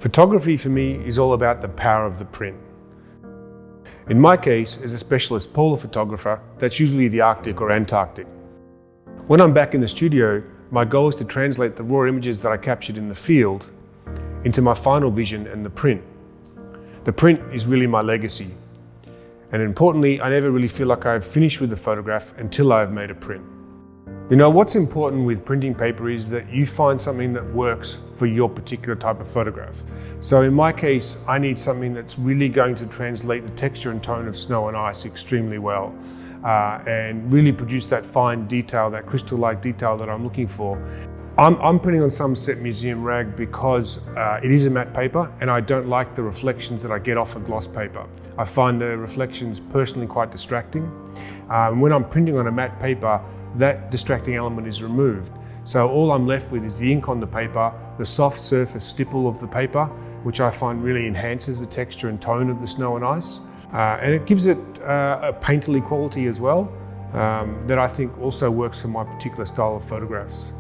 Photography for me is all about the power of the print. In my case, as a specialist polar photographer, that's usually the Arctic or Antarctic. When I'm back in the studio, my goal is to translate the raw images that I captured in the field into my final vision and the print. The print is really my legacy. And importantly, I never really feel like I've finished with the photograph until I've made a print. You know, what's important with printing paper is that you find something that works for your particular type of photograph. So in my case, I need something that's really going to translate the texture and tone of snow and ice extremely well, and really produce that fine detail, that crystal-like detail that I'm looking for. I'm printing on some set museum rag because it is a matte paper and I don't like the reflections that I get off a gloss paper. I find the reflections personally quite distracting. When I'm printing on a matte paper, that distracting element is removed. So all I'm left with is the ink on the paper, the soft surface stipple of the paper, which I find really enhances the texture and tone of the snow and ice. And it gives it a painterly quality as well, that I think also works for my particular style of photographs.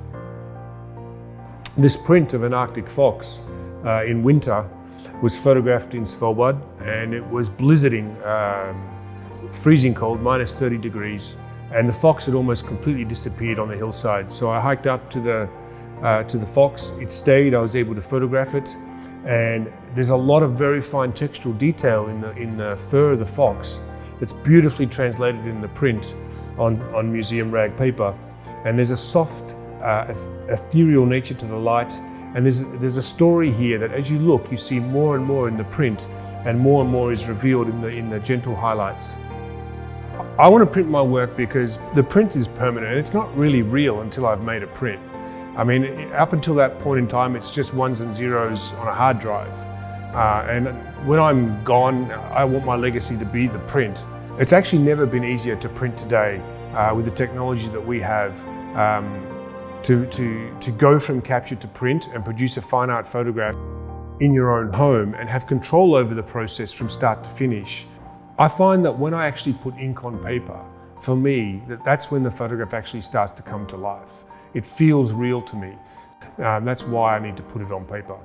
This print of an Arctic fox in winter was photographed in Svalbard, and it was blizzarding, freezing cold, minus 30 degrees. And the fox had almost completely disappeared on the hillside. So I hiked up to the fox. It stayed. I was able to photograph it, and there's a lot of very fine textural detail in the fur of the fox that's beautifully translated in the print on museum rag paper. And there's a soft, ethereal nature to the light. And there's a story here that, as you look, you see more and more in the print, and more is revealed in the gentle highlights. I want to print my work because the print is permanent and it's not really real until I've made a print. I mean, up until that point in time, it's just ones and zeros on a hard drive. And when I'm gone, I want my legacy to be the print. It's actually never been easier to print today with the technology that we have, to go from capture to print and produce a fine art photograph in your own home and have control over the process from start to finish. I find that when I actually put ink on paper, for me, that's when the photograph actually starts to come to life. It feels real to me. That's why I need to put it on paper.